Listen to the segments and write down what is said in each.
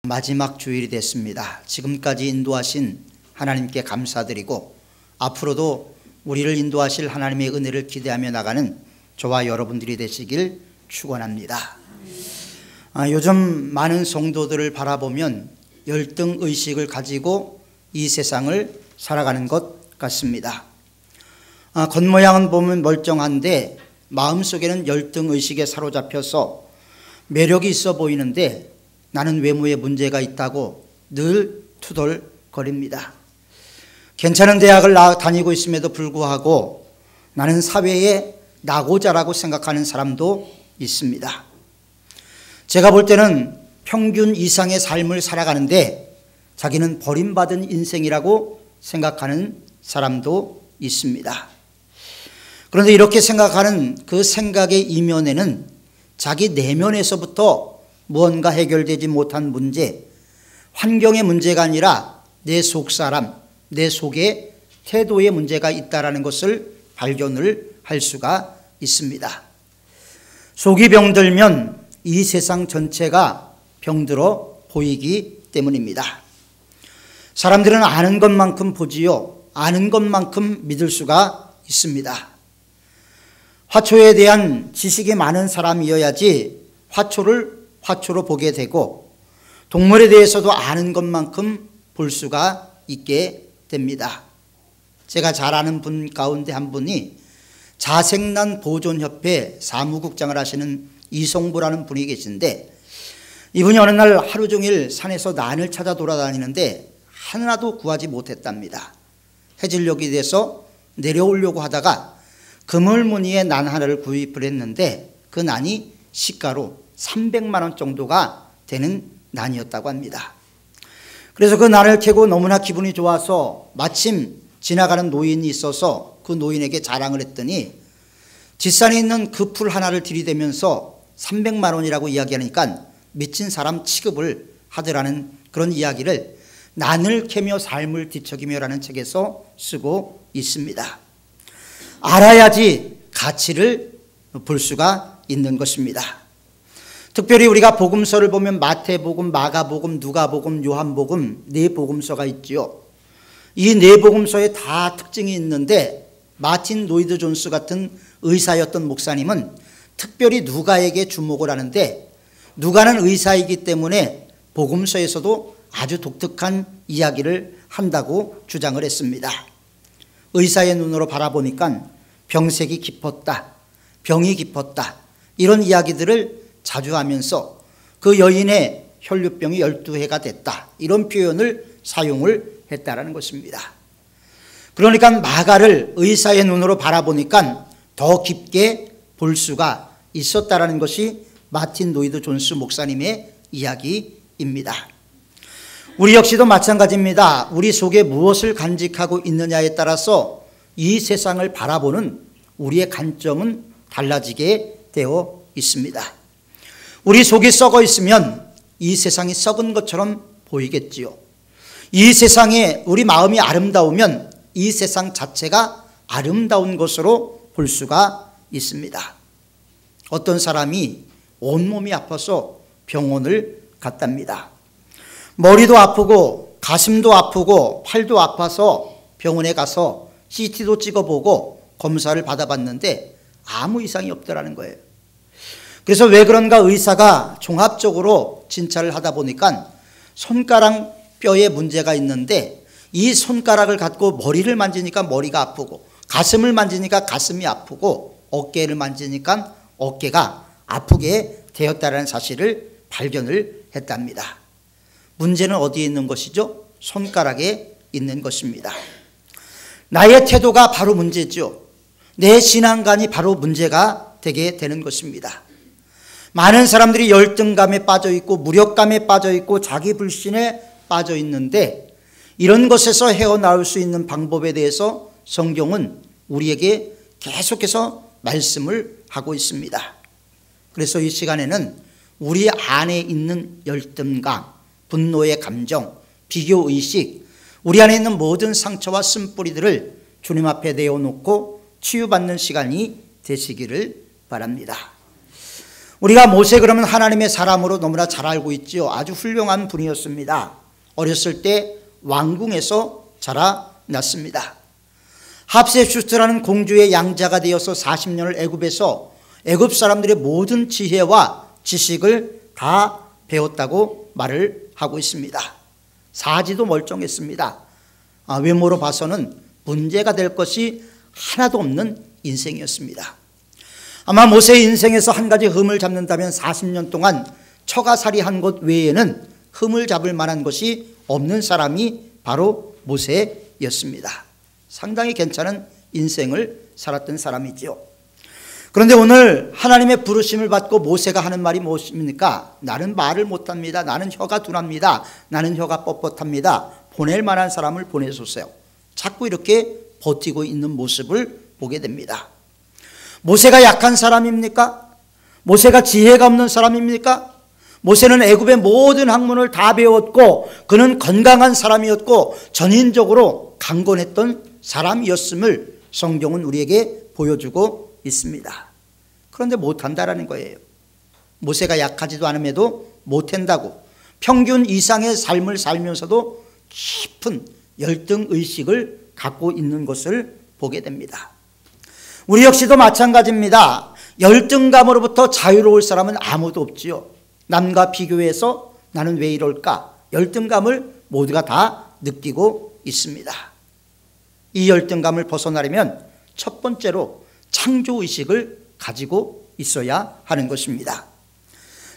마지막 주일이 됐습니다. 지금까지 인도하신 하나님께 감사드리고 앞으로도 우리를 인도하실 하나님의 은혜를 기대하며 나가는 저와 여러분들이 되시길 축원합니다. 요즘 많은 성도들을 바라보면 열등의식을 가지고 이 세상을 살아가는 것 같습니다. 겉모양은 보면 멀쩡한데 마음속에는 열등의식에 사로잡혀서 매력이 있어 보이는데 나는 외모에 문제가 있다고 늘 투덜거립니다. 괜찮은 대학을 다니고 있음에도 불구하고 나는 사회에 낙오자라고 생각하는 사람도 있습니다. 제가 볼 때는 평균 이상의 삶을 살아가는데 자기는 버림받은 인생이라고 생각하는 사람도 있습니다. 그런데 이렇게 생각하는 그 생각의 이면에는 자기 내면에서부터 무언가 해결되지 못한 문제, 환경의 문제가 아니라 내 속사람, 내 속에 태도의 문제가 있다는 것을 발견을 할 수가 있습니다. 속이 병들면 이 세상 전체가 병들어 보이기 때문입니다. 사람들은 아는 것만큼 보지요, 아는 것만큼 믿을 수가 있습니다. 화초에 대한 지식이 많은 사람이어야지 화초로 보게 되고 동물에 대해서도 아는 것만큼 볼 수가 있게 됩니다. 제가 잘 아는 분 가운데 한 분이 자생난 보존협회 사무국장을 하시는 이성부라는 분이 계신데 이분이 어느 날 하루 종일 산에서 난을 찾아 돌아다니는데 하나도 구하지 못했답니다. 해질녘이 돼서 내려오려고 하다가 그물무늬의 난 하나를 구입을 했는데 그 난이 시가로 300만 원 정도가 되는 난이었다고 합니다. 그래서 그 난을 캐고 너무나 기분이 좋아서 마침 지나가는 노인이 있어서 그 노인에게 자랑을 했더니 뒷산에 있는 그 풀 하나를 들이대면서 300만 원이라고 이야기하니까 미친 사람 취급을 하더라는 그런 이야기를 난을 캐며 삶을 뒤척이며라는 책에서 쓰고 있습니다. 알아야지 가치를 볼 수가 있는 것입니다. 특별히 우리가 복음서를 보면 마태복음, 마가복음, 누가복음, 요한복음 네 복음서가 있지요. 이 네 복음서에 다 특징이 있는데 마틴 로이드 존스 같은 의사였던 목사님은 특별히 누가에게 주목을 하는데 누가는 의사이기 때문에 복음서에서도 아주 독특한 이야기를 한다고 주장을 했습니다. 의사의 눈으로 바라보니까 병색이 깊었다, 병이 깊었다 이런 이야기들을 자주 하면서 그 여인의 혈류병이 12해가 됐다 이런 표현을 사용을 했다라는 것입니다. 그러니까 마가를 의사의 눈으로 바라보니까 더 깊게 볼 수가 있었다라는 것이 마틴 로이드 존스 목사님의 이야기입니다. 우리 역시도 마찬가지입니다. 우리 속에 무엇을 간직하고 있느냐에 따라서 이 세상을 바라보는 우리의 관점은 달라지게 되어 있습니다. 우리 속이 썩어 있으면 이 세상이 썩은 것처럼 보이겠지요. 이 세상에 우리 마음이 아름다우면 이 세상 자체가 아름다운 것으로 볼 수가 있습니다. 어떤 사람이 온몸이 아파서 병원을 갔답니다. 머리도 아프고 가슴도 아프고 팔도 아파서 병원에 가서 CT도 찍어보고 검사를 받아봤는데 아무 이상이 없더라는 거예요. 그래서 왜 그런가 의사가 종합적으로 진찰을 하다 보니까 손가락 뼈에 문제가 있는데 이 손가락을 갖고 머리를 만지니까 머리가 아프고 가슴을 만지니까 가슴이 아프고 어깨를 만지니까 어깨가 아프게 되었다는 사실을 발견을 했답니다. 문제는 어디에 있는 것이죠? 손가락에 있는 것입니다. 나의 태도가 바로 문제죠. 내 신앙관이 바로 문제가 되게 되는 것입니다. 많은 사람들이 열등감에 빠져 있고 무력감에 빠져 있고 자기 불신에 빠져 있는데 이런 것에서 헤어나올 수 있는 방법에 대해서 성경은 우리에게 계속해서 말씀을 하고 있습니다. 그래서 이 시간에는 우리 안에 있는 열등감, 분노의 감정, 비교의식, 우리 안에 있는 모든 상처와 쓴뿌리들을 주님 앞에 내어놓고 치유받는 시간이 되시기를 바랍니다. 우리가 모세 그러면 하나님의 사람으로 너무나 잘 알고 있지요. 아주 훌륭한 분이었습니다. 어렸을 때 왕궁에서 자라났습니다. 합세슈스라는 공주의 양자가 되어서 40년을 애굽에서 애굽 사람들의 모든 지혜와 지식을 다 배웠다고 말을 하고 있습니다. 사지도 멀쩡했습니다. 외모로 봐서는 문제가 될 것이 하나도 없는 인생이었습니다. 아마 모세의 인생에서 한 가지 흠을 잡는다면 40년 동안 처가살이한 것 외에는 흠을 잡을 만한 것이 없는 사람이 바로 모세였습니다. 상당히 괜찮은 인생을 살았던 사람이지요. 그런데 오늘 하나님의 부르심을 받고 모세가 하는 말이 무엇입니까? 나는 말을 못합니다. 나는 혀가 둔합니다. 나는 혀가 뻣뻣합니다. 보낼 만한 사람을 보내주세요. 자꾸 이렇게 버티고 있는 모습을 보게 됩니다. 모세가 약한 사람입니까? 모세가 지혜가 없는 사람입니까? 모세는 애굽의 모든 학문을 다 배웠고 그는 건강한 사람이었고 전인적으로 강건했던 사람이었음을 성경은 우리에게 보여주고 있습니다. 그런데 못한다라는 거예요. 모세가 약하지도 않음에도 못한다고 평균 이상의 삶을 살면서도 깊은 열등의식을 갖고 있는 것을 보게 됩니다. 우리 역시도 마찬가지입니다. 열등감으로부터 자유로울 사람은 아무도 없지요. 남과 비교해서 나는 왜 이럴까? 열등감을 모두가 다 느끼고 있습니다. 이 열등감을 벗어나려면 첫 번째로 창조의식을 가지고 있어야 하는 것입니다.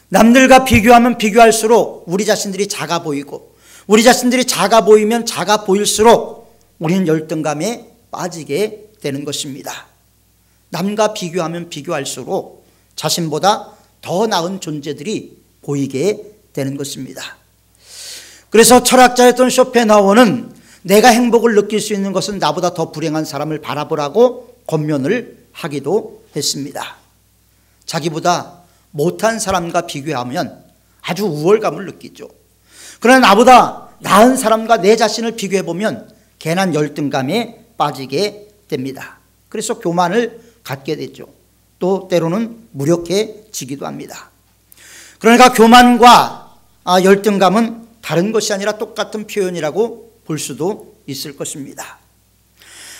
남들과 비교하면 비교할수록 우리 자신들이 작아 보이고 우리 자신들이 작아 보이면 작아 보일수록 우리는 열등감에 빠지게 되는 것입니다. 남과 비교하면 비교할수록 자신보다 더 나은 존재들이 보이게 되는 것입니다. 그래서 철학자였던 쇼펜하우어는 내가 행복을 느낄 수 있는 것은 나보다 더 불행한 사람을 바라보라고 권면을 하기도 했습니다. 자기보다 못한 사람과 비교하면 아주 우월감을 느끼죠. 그러나 나보다 나은 사람과 내 자신을 비교해보면 괜한 열등감에 빠지게 됩니다. 그래서 교만을 갖게 되죠. 또 때로는 무력해지기도 합니다. 그러니까 교만과 열등감은 다른 것이 아니라 똑같은 표현이라고 볼 수도 있을 것입니다.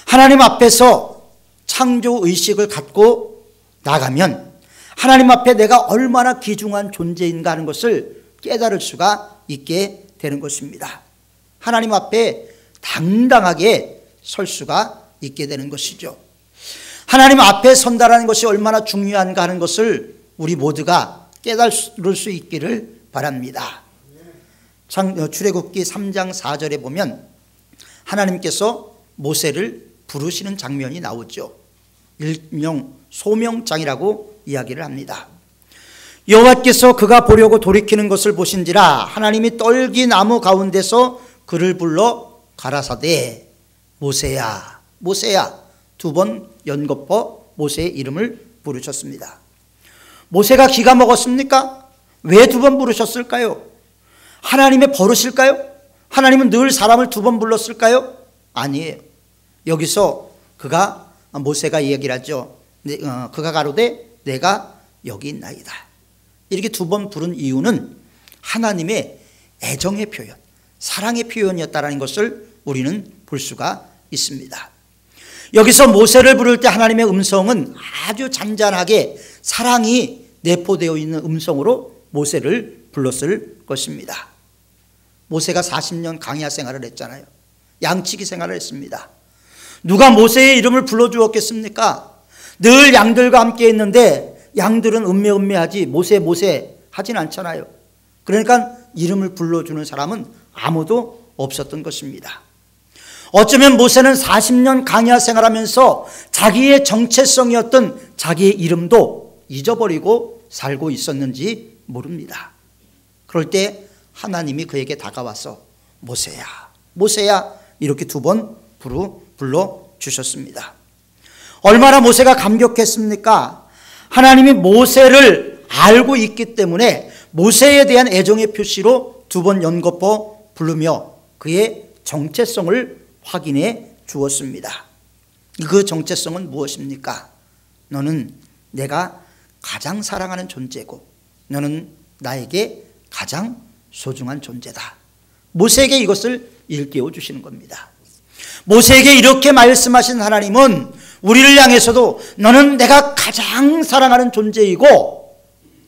하나님 앞에서 창조의식을 갖고 나가면 하나님 앞에 내가 얼마나 귀중한 존재인가 하는 것을 깨달을 수가 있게 되는 것입니다. 하나님 앞에 당당하게 설 수가 있게 되는 것이죠. 하나님 앞에 선다라는 것이 얼마나 중요한가 하는 것을 우리 모두가 깨달을 수 있기를 바랍니다. 출애굽기 3장 4절에 보면 하나님께서 모세를 부르시는 장면이 나오죠. 일명 소명장이라고 이야기를 합니다. 여호와께서 그가 보려고 돌이키는 것을 보신지라 하나님이 떨기나무 가운데서 그를 불러 가라사대 모세야 모세야 두 번 연거푸 모세의 이름을 부르셨습니다. 모세가 기가 먹었습니까? 왜 두 번 부르셨을까요? 하나님의 버릇일까요? 하나님은 늘 사람을 두 번 불렀을까요? 아니에요. 여기서 모세가 얘기를 하죠. 그가 가로되 내가 여기 있나이다. 이렇게 두 번 부른 이유는 하나님의 애정의 표현, 사랑의 표현이었다는 것을 우리는 볼 수가 있습니다. 여기서 모세를 부를 때 하나님의 음성은 아주 잔잔하게 사랑이 내포되어 있는 음성으로 모세를 불렀을 것입니다. 모세가 40년 광야 생활을 했잖아요. 양치기 생활을 했습니다. 누가 모세의 이름을 불러주었겠습니까? 늘 양들과 함께 있는데 양들은 음매하지 모세 하진 않잖아요. 그러니까 이름을 불러주는 사람은 아무도 없었던 것입니다. 어쩌면 모세는 40년 광야 생활하면서 자기의 정체성이었던 자기의 이름도 잊어버리고 살고 있었는지 모릅니다. 그럴 때 하나님이 그에게 다가와서 모세야 모세야 이렇게 두 번 불러주셨습니다. 얼마나 모세가 감격했습니까? 하나님이 모세를 알고 있기 때문에 모세에 대한 애정의 표시로 두 번 연거푸 부르며 그의 정체성을 확인해 주었습니다. 그 정체성은 무엇입니까? 너는 내가 가장 사랑하는 존재고 너는 나에게 가장 소중한 존재다. 모세에게 이것을 일깨워 주시는 겁니다. 모세에게 이렇게 말씀하신 하나님은 우리를 향해서도 너는 내가 가장 사랑하는 존재이고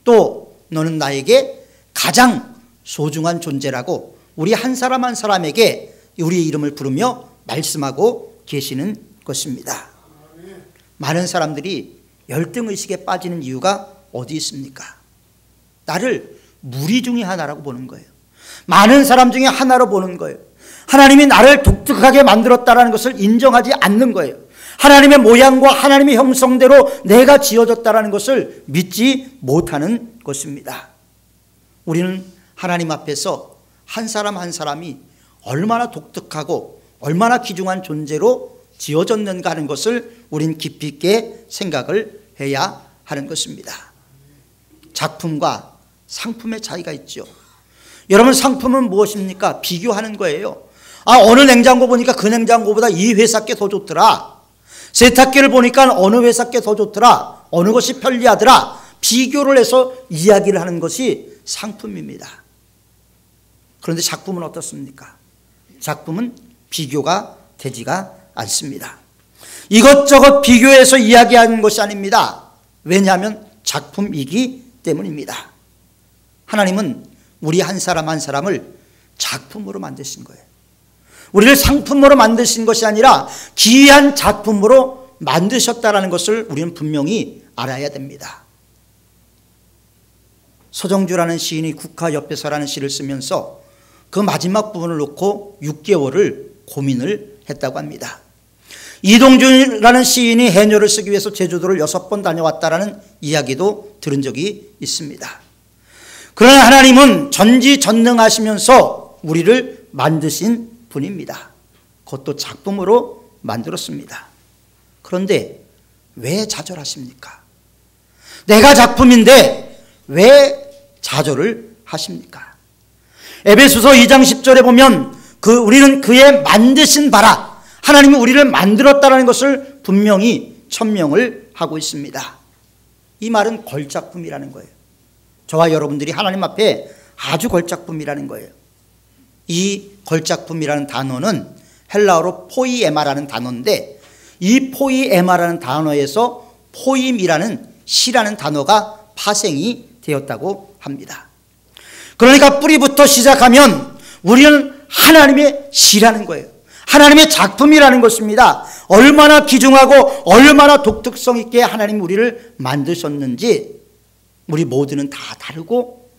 또 너는 나에게 가장 소중한 존재라고 우리 한 사람 한 사람에게 우리의 이름을 부르며 말씀하고 계시는 것입니다. 많은 사람들이 열등의식에 빠지는 이유가 어디 있습니까? 나를 무리 중에 하나라고 보는 거예요. 많은 사람 중에 하나로 보는 거예요. 하나님이 나를 독특하게 만들었다는 것을 인정하지 않는 거예요. 하나님의 모양과 하나님의 형성대로 내가 지어졌다는 것을 믿지 못하는 것입니다. 우리는 하나님 앞에서 한 사람 한 사람이 얼마나 독특하고 얼마나 귀중한 존재로 지어졌는가 하는 것을 우린 깊이 있게 생각을 해야 하는 것입니다. 작품과 상품의 차이가 있죠. 여러분, 상품은 무엇입니까? 비교하는 거예요. 어느 냉장고 보니까 그 냉장고보다 이 회사 게 더 좋더라. 세탁기를 보니까 어느 회사 게 더 좋더라. 어느 것이 편리하더라. 비교를 해서 이야기를 하는 것이 상품입니다. 그런데 작품은 어떻습니까? 작품은 비교가 되지가 않습니다. 이것저것 비교해서 이야기하는 것이 아닙니다. 왜냐하면 작품이기 때문입니다. 하나님은 우리 한 사람 한 사람을 작품으로 만드신 거예요. 우리를 상품으로 만드신 것이 아니라 기이한 작품으로 만드셨다는 것을 우리는 분명히 알아야 됩니다. 서정주라는 시인이 국화 옆에서라는 시를 쓰면서 그 마지막 부분을 놓고 6개월을 고민을 했다고 합니다. 이동준이라는 시인이 해녀를 쓰기 위해서 제주도를 6번 다녀왔다라는 이야기도 들은 적이 있습니다. 그러나 하나님은 전지전능하시면서 우리를 만드신 분입니다. 그것도 작품으로 만들었습니다. 그런데 왜 좌절하십니까? 내가 작품인데 왜 좌절을 하십니까? 에베소서 2장 10절에 보면 우리는 그의 만드신 바라, 하나님이 우리를 만들었다는 것을 분명히 천명을 하고 있습니다. 이 말은 걸작품이라는 거예요. 저와 여러분들이 하나님 앞에 아주 걸작품이라는 거예요. 이 걸작품이라는 단어는 헬라어로 포이에마라는 단어인데 이 포이에마라는 단어에서 포임이라는 시라는 단어가 파생이 되었다고 합니다. 그러니까 뿌리부터 시작하면 우리는 하나님의 시라는 거예요. 하나님의 작품이라는 것입니다. 얼마나 귀중하고 얼마나 독특성 있게 하나님 우리를 만드셨는지 우리 모두는 다 다르고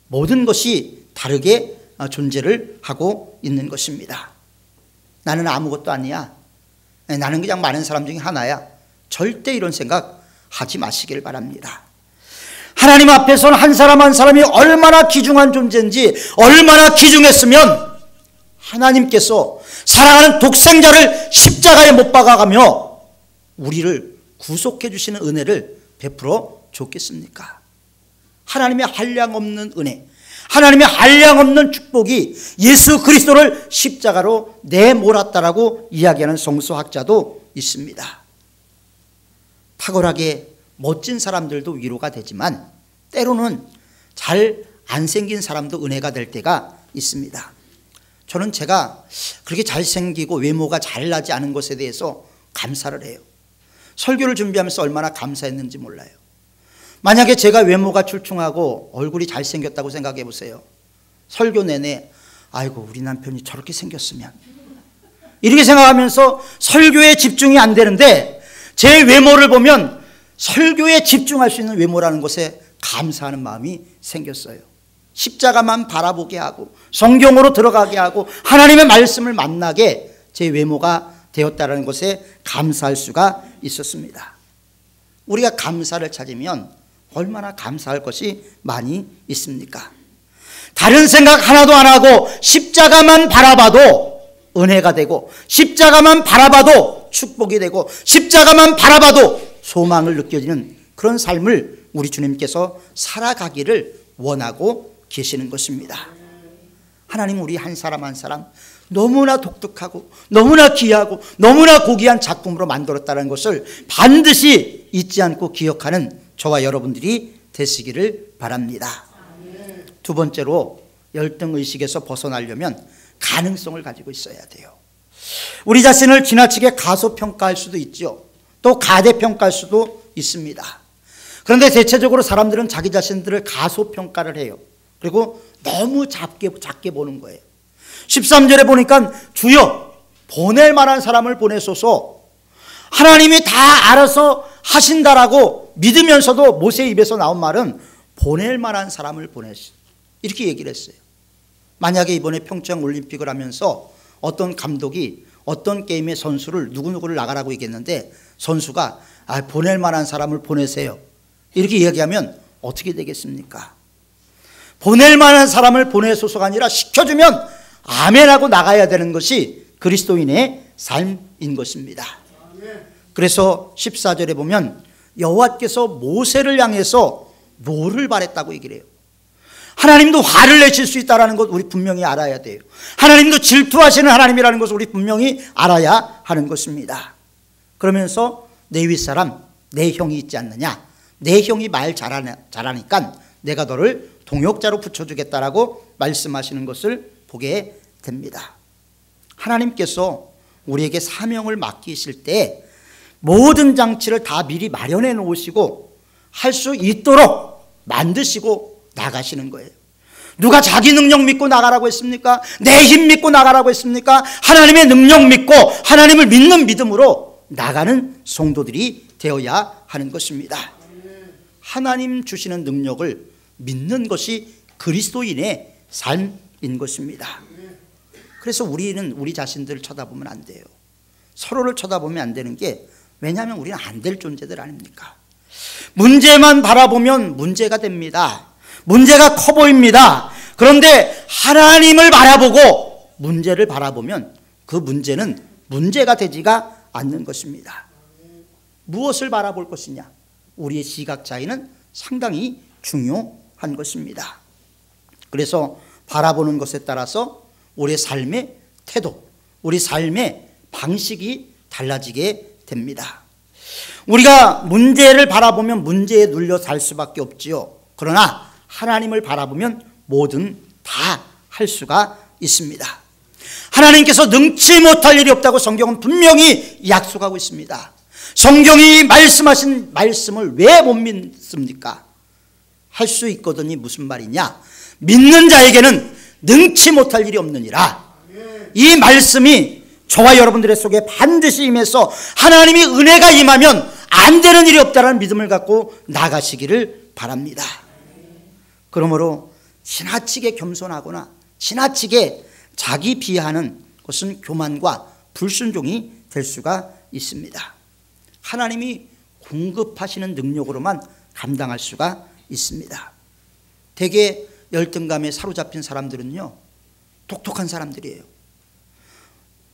모든 것이 다르게 존재를 하고 있는 것입니다. 나는 아무것도 아니야. 나는 그냥 많은 사람 중에 하나야. 절대 이런 생각 하지 마시길 바랍니다. 하나님 앞에서는 한 사람 한 사람이 얼마나 귀중한 존재인지, 얼마나 귀중했으면 하나님께서 사랑하는 독생자를 십자가에 못 박아가며 우리를 구속해 주시는 은혜를 베풀어 줬겠습니까? 하나님의 한량없는 은혜, 하나님의 한량없는 축복이 예수 그리스도를 십자가로 내몰았다라고 이야기하는 성서학자도 있습니다. 탁월하게 멋진 사람들도 위로가 되지만 때로는 잘 안 생긴 사람도 은혜가 될 때가 있습니다. 저는 제가 그렇게 잘생기고 외모가 잘나지 않은 것에 대해서 감사를 해요. 설교를 준비하면서 얼마나 감사했는지 몰라요. 만약에 제가 외모가 출중하고 얼굴이 잘생겼다고 생각해 보세요. 설교 내내 아이고 우리 남편이 저렇게 생겼으면, 이렇게 생각하면서 설교에 집중이 안 되는데 제 외모를 보면 설교에 집중할 수 있는 외모라는 것에 감사하는 마음이 생겼어요. 십자가만 바라보게 하고 성경으로 들어가게 하고 하나님의 말씀을 만나게 제 외모가 되었다는 것에 감사할 수가 있었습니다. 우리가 감사를 찾으면 얼마나 감사할 것이 많이 있습니까? 다른 생각 하나도 안 하고 십자가만 바라봐도 은혜가 되고, 십자가만 바라봐도 축복이 되고, 십자가만 바라봐도 소망을 느껴지는 그런 삶을 우리 주님께서 살아가기를 원하고 계시는 것입니다. 하나님 우리 한 사람 한 사람 너무나 독특하고 너무나 귀하고 너무나 고귀한 작품으로 만들었다는 것을 반드시 잊지 않고 기억하는 저와 여러분들이 되시기를 바랍니다. 두 번째로 열등의식에서 벗어나려면 가능성을 가지고 있어야 돼요. 우리 자신을 지나치게 가소평가할 수도 있죠. 또 가대평가할 수도 있습니다. 그런데 대체적으로 사람들은 자기 자신들을 가소평가를 해요. 그리고 너무 작게 보는 거예요. 13절에 보니까 주여 보낼 만한 사람을 보내소서. 하나님이 다 알아서 하신다라고 믿으면서도 모세 입에서 나온 말은 보낼 만한 사람을 보내시, 이렇게 얘기를 했어요. 만약에 이번에 평창 올림픽을 하면서 어떤 감독이 어떤 게임의 선수를 누구누구를 나가라고 얘기했는데 선수가 보낼 만한 사람을 보내세요, 이렇게 이야기하면 어떻게 되겠습니까? 보낼 만한 사람을 보내소서가 아니라 시켜주면 아멘하고 나가야 되는 것이 그리스도인의 삶인 것입니다. 그래서 14절에 보면 여호와께서 모세를 향해서 뭐를 바랬다고 얘기를 해요. 하나님도 화를 내실 수 있다는 것 우리 분명히 알아야 돼요. 하나님도 질투하시는 하나님이라는 것을 우리 분명히 알아야 하는 것입니다. 그러면서 내 윗사람 내 형이 있지 않느냐, 내 형이 말 잘하니까 내가 너를 동역자로 붙여주겠다라고 말씀하시는 것을 보게 됩니다. 하나님께서 우리에게 사명을 맡기실 때 모든 장치를 다 미리 마련해 놓으시고 할 수 있도록 만드시고 나가시는 거예요. 누가 자기 능력 믿고 나가라고 했습니까? 내 힘 믿고 나가라고 했습니까? 하나님의 능력 믿고 하나님을 믿는 믿음으로 나가는 성도들이 되어야 하는 것입니다. 하나님 주시는 능력을 믿는 것이 그리스도인의 삶인 것입니다. 그래서 우리는 우리 자신들을 쳐다보면 안 돼요. 서로를 쳐다보면 안 되는 게, 왜냐하면 우리는 안 될 존재들 아닙니까? 문제만 바라보면 문제가 됩니다. 문제가 커 보입니다. 그런데 하나님을 바라보고 문제를 바라보면 그 문제는 문제가 되지가 않는 것입니다. 무엇을 바라볼 것이냐, 우리의 시각 차이는 상당히 중요한 것입니다. 그래서 바라보는 것에 따라서 우리의 삶의 태도, 우리 삶의 방식이 달라지게 됩니다. 우리가 문제를 바라보면 문제에 눌려 살 수밖에 없지요. 그러나 하나님을 바라보면 뭐든 다 할 수가 있습니다. 하나님께서 능치 못할 일이 없다고 성경은 분명히 약속하고 있습니다. 성경이 말씀하신 말씀을 왜 못 믿습니까? 할 수 있거든이 무슨 말이냐? 믿는 자에게는 능치 못할 일이 없느니라. 이 말씀이 저와 여러분들의 속에 반드시 임해서 하나님이 은혜가 임하면 안 되는 일이 없다는 믿음을 갖고 나가시기를 바랍니다. 그러므로 지나치게 겸손하거나 지나치게 자기 비하하는 것은 교만과 불순종이 될 수가 있습니다. 하나님이 공급하시는 능력으로만 감당할 수가 있습니다. 대개 열등감에 사로잡힌 사람들은요, 독특한 사람들이에요.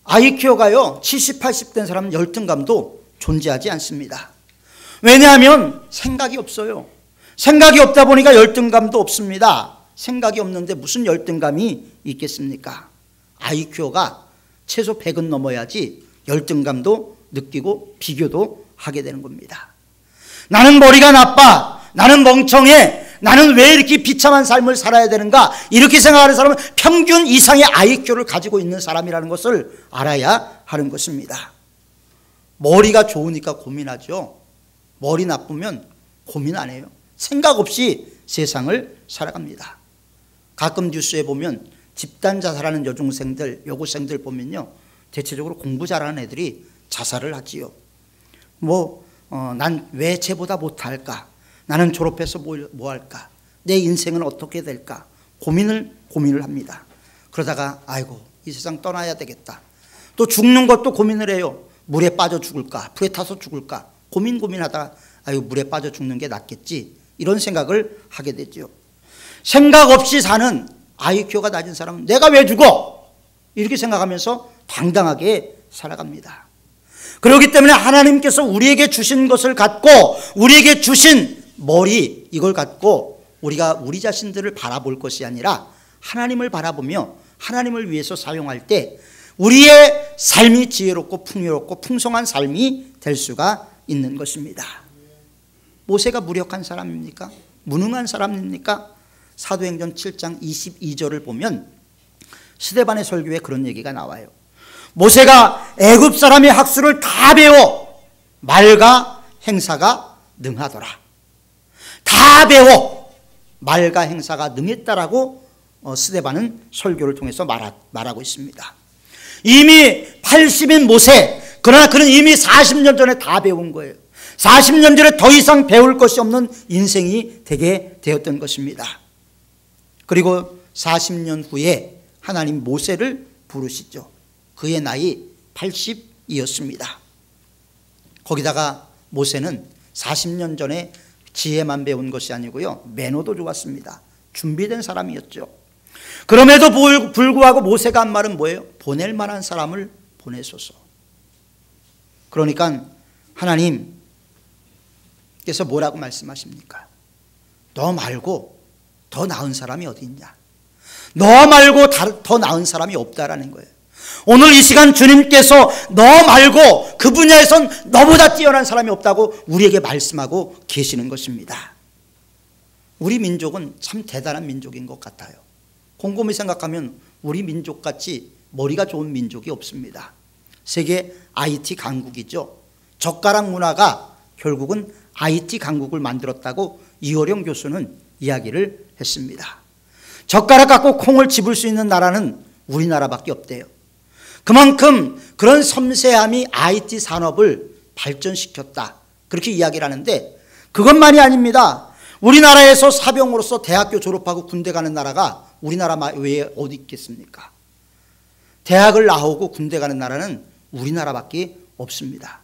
IQ가요 70, 80 된 사람은 열등감도 존재하지 않습니다. 왜냐하면 생각이 없어요. 생각이 없다 보니까 열등감도 없습니다. 생각이 없는데 무슨 열등감이 있겠습니까? IQ가 최소 100은 넘어야지 열등감도 느끼고 비교도 하게 되는 겁니다. 나는 머리가 나빠, 나는 멍청해, 나는 왜 이렇게 비참한 삶을 살아야 되는가, 이렇게 생각하는 사람은 평균 이상의 IQ를 가지고 있는 사람이라는 것을 알아야 하는 것입니다. 머리가 좋으니까 고민하죠. 머리 나쁘면 고민 안 해요. 생각 없이 세상을 살아갑니다. 가끔 뉴스에 보면 집단 자살하는 여고생들 보면요, 대체적으로 공부 잘하는 애들이 자살을 하지요. 난 왜 쟤보다 못할까? 나는 졸업해서 뭐 할까? 내 인생은 어떻게 될까? 고민을 합니다. 그러다가 아이고, 이 세상 떠나야 되겠다. 또 죽는 것도 고민을 해요. 물에 빠져 죽을까? 불에 타서 죽을까? 고민하다가 아이고, 물에 빠져 죽는 게 낫겠지, 이런 생각을 하게 되죠. 생각 없이 사는 IQ가 낮은 사람은 내가 왜 죽어? 이렇게 생각하면서 당당하게 살아갑니다. 그렇기 때문에 하나님께서 우리에게 주신 것을 갖고, 우리에게 주신 머리, 이걸 갖고 우리가 우리 자신들을 바라볼 것이 아니라 하나님을 바라보며 하나님을 위해서 사용할 때 우리의 삶이 지혜롭고 풍요롭고 풍성한 삶이 될 수가 있는 것입니다. 모세가 무력한 사람입니까? 무능한 사람입니까? 사도행전 7장 22절을 보면 스데반의 설교에 그런 얘기가 나와요. 모세가 애굽 사람의 학술을 다 배워 말과 행사가 능하더라. 다 배워 말과 행사가 능했다라고 스데반은 설교를 통해서 말하고 있습니다. 이미 80인 모세, 그러나 그는 이미 40년 전에 다 배운 거예요. 40년 전에 더 이상 배울 것이 없는 인생이 되게 되었던 것입니다. 그리고 40년 후에 하나님 모세를 부르시죠. 그의 나이 80이었습니다. 거기다가 모세는 40년 전에 지혜만 배운 것이 아니고요, 매너도 좋았습니다. 준비된 사람이었죠. 그럼에도 불구하고 모세가 한 말은 뭐예요? 보낼 만한 사람을 보내소서. 그러니까 하나님께서 뭐라고 말씀하십니까? 너 말고 더 나은 사람이 어디 있냐? 너 말고 더 나은 사람이 없다라는 거예요. 오늘 이 시간 주님께서 너 말고 그 분야에선 너보다 뛰어난 사람이 없다고 우리에게 말씀하고 계시는 것입니다. 우리 민족은 참 대단한 민족인 것 같아요. 곰곰이 생각하면 우리 민족같이 머리가 좋은 민족이 없습니다. 세계 IT 강국이죠. 젓가락 문화가 결국은 IT 강국을 만들었다고 이호령 교수는 이야기를 했습니다. 젓가락 갖고 콩을 집을 수 있는 나라는 우리나라밖에 없대요. 그만큼 그런 섬세함이 IT 산업을 발전시켰다, 그렇게 이야기를 하는데 그것만이 아닙니다. 우리나라에서 사병으로서 대학교 졸업하고 군대 가는 나라가 우리나라 외에 어디 있겠습니까? 대학을 나오고 군대 가는 나라는 우리나라밖에 없습니다.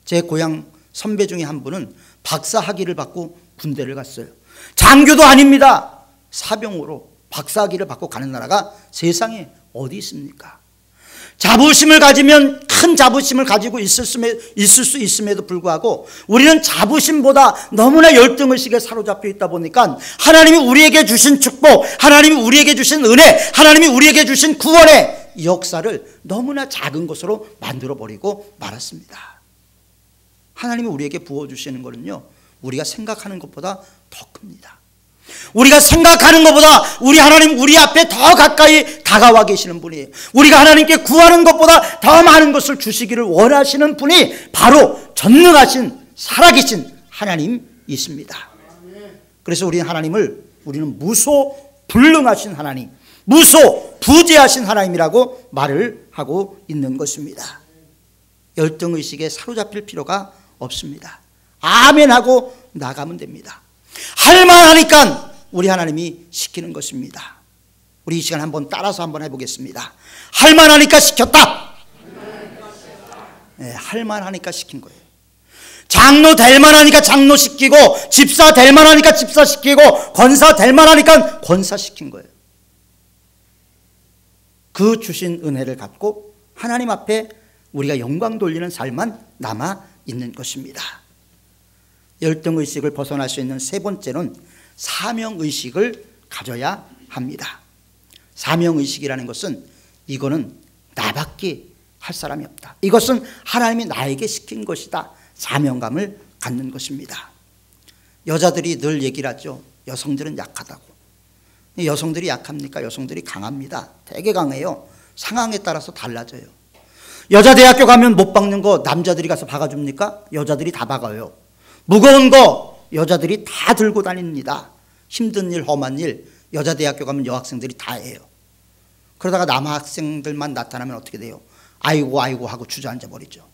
제 고향 선배 중에 한 분은 박사 학위를 받고 군대를 갔어요. 장교도 아닙니다. 사병으로 박사 학위를 받고 가는 나라가 세상에 어디 있습니까? 자부심을 가지면 큰 자부심을 가지고 있을 수 있음에도 불구하고 우리는 자부심보다 너무나 열등의식에 사로잡혀 있다 보니까 하나님이 우리에게 주신 축복, 하나님이 우리에게 주신 은혜, 하나님이 우리에게 주신 구원의 역사를 너무나 작은 것으로 만들어버리고 말았습니다. 하나님이 우리에게 부어주시는 것은요, 우리가 생각하는 것보다 더 큽니다. 우리가 생각하는 것보다 우리 하나님 우리 앞에 더 가까이 다가와 계시는 분이에요. 우리가 하나님께 구하는 것보다 더 많은 것을 주시기를 원하시는 분이 바로 전능하신 살아계신 하나님이십니다. 그래서 우리는 우리는 무소불능하신 하나님, 무소부재하신 하나님이라고 말을 하고 있는 것입니다. 열등의식에 사로잡힐 필요가 없습니다. 아멘하고 나가면 됩니다. 할만하니까 우리 하나님이 시키는 것입니다. 우리 이 시간 한번 따라서 한번 해보겠습니다. 할만하니까 시켰다. 네, 할만하니까 시킨 거예요. 장로 될 만하니까 장로 시키고, 집사 될 만하니까 집사 시키고, 권사 될 만하니까 권사 시킨 거예요. 그 주신 은혜를 갖고 하나님 앞에 우리가 영광 돌리는 삶만 남아 있는 것입니다. 열등의식을 벗어날 수 있는 세 번째는 사명의식을 가져야 합니다. 사명의식이라는 것은 이거는 나밖에 할 사람이 없다, 이것은 하나님이 나에게 시킨 것이다, 사명감을 갖는 것입니다. 여자들이 늘 얘기를 하죠. 여성들은 약하다고. 여성들이 약합니까? 여성들이 강합니다. 되게 강해요. 상황에 따라서 달라져요. 여자 대학교 가면 못 박는 거 남자들이 가서 박아줍니까? 여자들이 다 박아요. 무거운 거 여자들이 다 들고 다닙니다. 힘든 일, 험한 일 여자 대학교 가면 여학생들이 다 해요. 그러다가 남학생들만 나타나면 어떻게 돼요? 아이고 아이고 하고 주저앉아 버리죠.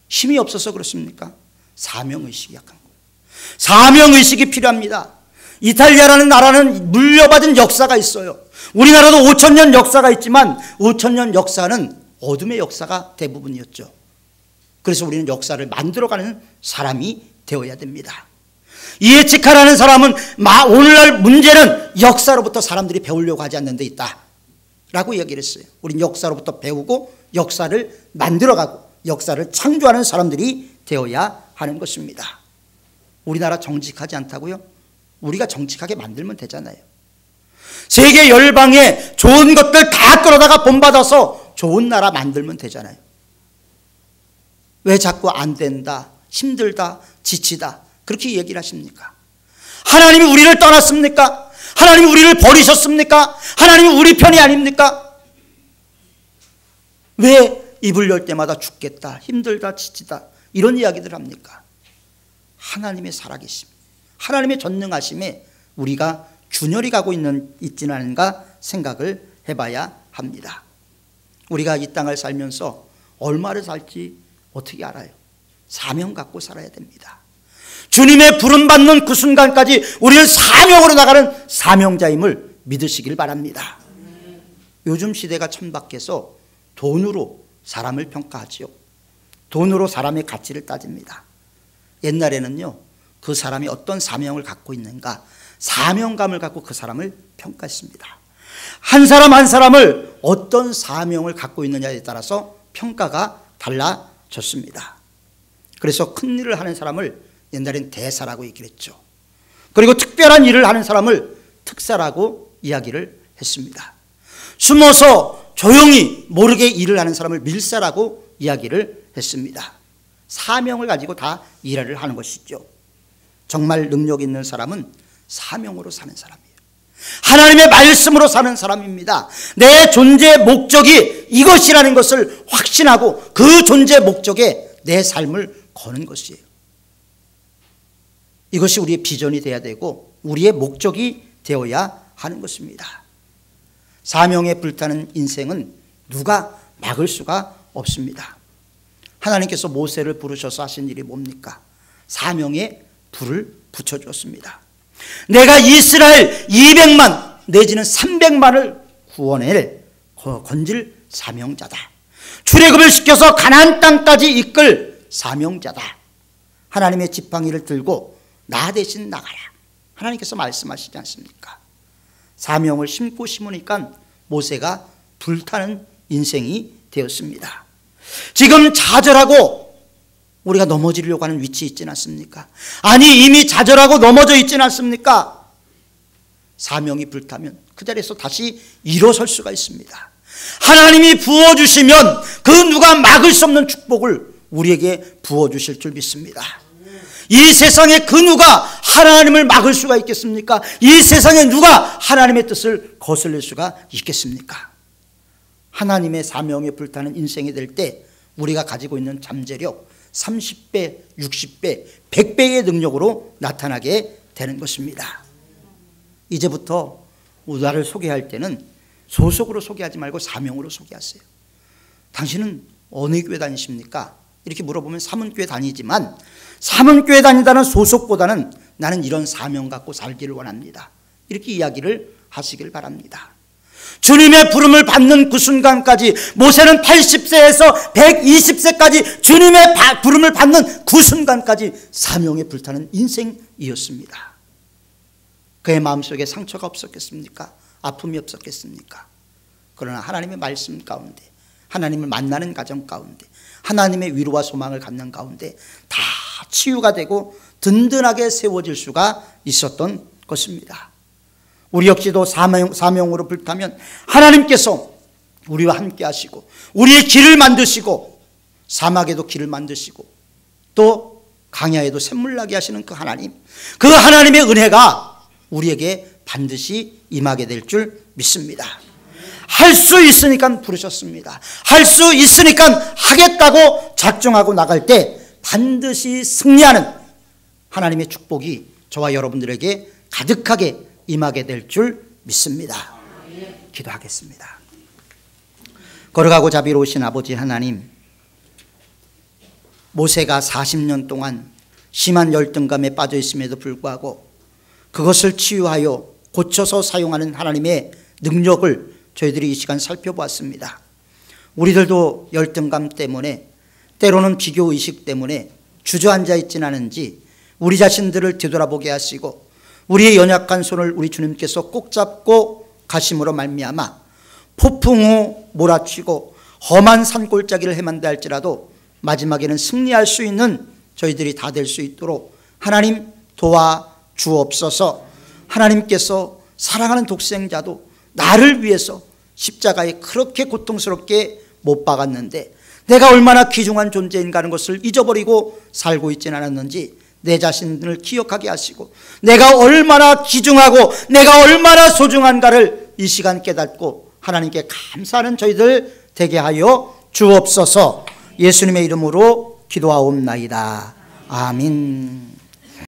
힘이 없어서 그렇습니까? 사명의식이 약한 거예요. 사명의식이 필요합니다. 이탈리아라는 나라는 물려받은 역사가 있어요. 우리나라도 5,000년 역사가 있지만 5,000년 역사는 어둠의 역사가 대부분이었죠. 그래서 우리는 역사를 만들어가는 사람이 되어야 됩니다. 이에치카라는 사람은 오늘날 문제는 역사로부터 사람들이 배우려고 하지 않는 데 있다 라고 이야기를 했어요. 우린 역사로부터 배우고 역사를 만들어가고 역사를 창조하는 사람들이 되어야 하는 것입니다. 우리나라 정직하지 않다고요? 우리가 정직하게 만들면 되잖아요. 세계 열방에 좋은 것들 다 끌어다가 본받아서 좋은 나라 만들면 되잖아요. 왜 자꾸 안 된다, 힘들다, 지치다 그렇게 얘기를 하십니까? 하나님이 우리를 떠났습니까? 하나님이 우리를 버리셨습니까? 하나님이 우리 편이 아닙니까? 왜 입을 열 때마다 죽겠다, 힘들다, 지치다 이런 이야기들 합니까? 하나님의 살아계심, 하나님의 전능하심에 우리가 균열이 가고 있지는 않은가 생각을 해봐야 합니다. 우리가 이 땅을 살면서 얼마를 살지 어떻게 알아요? 사명 갖고 살아야 됩니다. 주님의 부름받는 그 순간까지 우리는 사명으로 나가는 사명자임을 믿으시길 바랍니다. 요즘 시대가 천박해서 돈으로 사람을 평가하지요. 돈으로 사람의 가치를 따집니다. 옛날에는요, 그 사람이 어떤 사명을 갖고 있는가, 사명감을 갖고 그 사람을 평가했습니다. 한 사람 한 사람을 어떤 사명을 갖고 있느냐에 따라서 평가가 달라졌습니다. 그래서 큰 일을 하는 사람을 옛날엔 대사라고 얘기를 했죠. 그리고 특별한 일을 하는 사람을 특사라고 이야기를 했습니다. 숨어서 조용히 모르게 일을 하는 사람을 밀사라고 이야기를 했습니다. 사명을 가지고 다 일을 하는 것이죠. 정말 능력 있는 사람은 사명으로 사는 사람이에요. 하나님의 말씀으로 사는 사람입니다. 내 존재의 목적이 이것이라는 것을 확신하고 그 존재의 목적에 내 삶을 거는 것이에요. 이것이 우리의 비전이 되어야 되고 우리의 목적이 되어야 하는 것입니다. 사명에 불타는 인생은 누가 막을 수가 없습니다. 하나님께서 모세를 부르셔서 하신 일이 뭡니까? 사명에 불을 붙여주었습니다. 내가 이스라엘 200만 내지는 300만을 구원해 건질 사명자다. 출애굽을 시켜서 가나안 땅까지 이끌 사명자다. 하나님의 지팡이를 들고 나 대신 나가라. 하나님께서 말씀하시지 않습니까? 사명을 심고 심으니까 모세가 불타는 인생이 되었습니다. 지금 좌절하고 우리가 넘어지려고 하는 위치에 있지는 않습니까? 아니 이미 좌절하고 넘어져 있지는 않습니까? 사명이 불타면 그 자리에서 다시 일어설 수가 있습니다. 하나님이 부어주시면 그 누가 막을 수 없는 축복을 우리에게 부어주실 줄 믿습니다. 이 세상에 그 누가 하나님을 막을 수가 있겠습니까? 이 세상에 누가 하나님의 뜻을 거슬릴 수가 있겠습니까? 하나님의 사명에 불타는 인생이 될 때 우리가 가지고 있는 잠재력 30배, 60배, 100배의 능력으로 나타나게 되는 것입니다. 이제부터 나를 소개할 때는 소속으로 소개하지 말고 사명으로 소개하세요. 당신은 어느 교회 다니십니까? 이렇게 물어보면 사문교회 다니지만 사문교회 다닌다는 소속보다는 나는 이런 사명 갖고 살기를 원합니다. 이렇게 이야기를 하시길 바랍니다. 주님의 부름을 받는 그 순간까지 모세는 80세에서 120세까지 주님의 부름을 받는 그 순간까지 사명에 불타는 인생이었습니다. 그의 마음속에 상처가 없었겠습니까? 아픔이 없었겠습니까? 그러나 하나님의 말씀 가운데, 하나님을 만나는 가정 가운데, 하나님의 위로와 소망을 갖는 가운데 다 치유가 되고 든든하게 세워질 수가 있었던 것입니다. 우리 역시도 사명으로 불타면 하나님께서 우리와 함께 하시고 우리의 길을 만드시고 사막에도 길을 만드시고 또 강야에도 샘물 나게 하시는 그 하나님, 그 하나님의 은혜가 우리에게 반드시 임하게 될 줄 믿습니다. 할 수 있으니까 부르셨습니다. 할 수 있으니까 하겠다고 작정하고 나갈 때 반드시 승리하는 하나님의 축복이 저와 여러분들에게 가득하게 임하게 될 줄 믿습니다. 기도하겠습니다. 걸어가고 자비로우신 아버지 하나님, 모세가 40년 동안 심한 열등감에 빠져 있음에도 불구하고 그것을 치유하여 고쳐서 사용하는 하나님의 능력을 저희들이 이 시간 살펴보았습니다. 우리들도 열등감 때문에 때로는 비교의식 때문에 주저앉아 있지는 않은지 우리 자신들을 되돌아보게 하시고 우리의 연약한 손을 우리 주님께서 꼭 잡고 가심으로 말미암아 폭풍 후 몰아치고 험한 산골짜기를 헤맨다 할지라도 마지막에는 승리할 수 있는 저희들이 다 될 수 있도록 하나님 도와주옵소서. 하나님께서 사랑하는 독생자도 나를 위해서 십자가에 그렇게 고통스럽게 못 박았는데 내가 얼마나 귀중한 존재인가 하는 것을 잊어버리고 살고 있지는 않았는지 내 자신을 기억하게 하시고 내가 얼마나 귀중하고 내가 얼마나 소중한가를 이 시간 깨닫고 하나님께 감사하는 저희들 되게 하여 주옵소서. 예수님의 이름으로 기도하옵나이다. 아멘.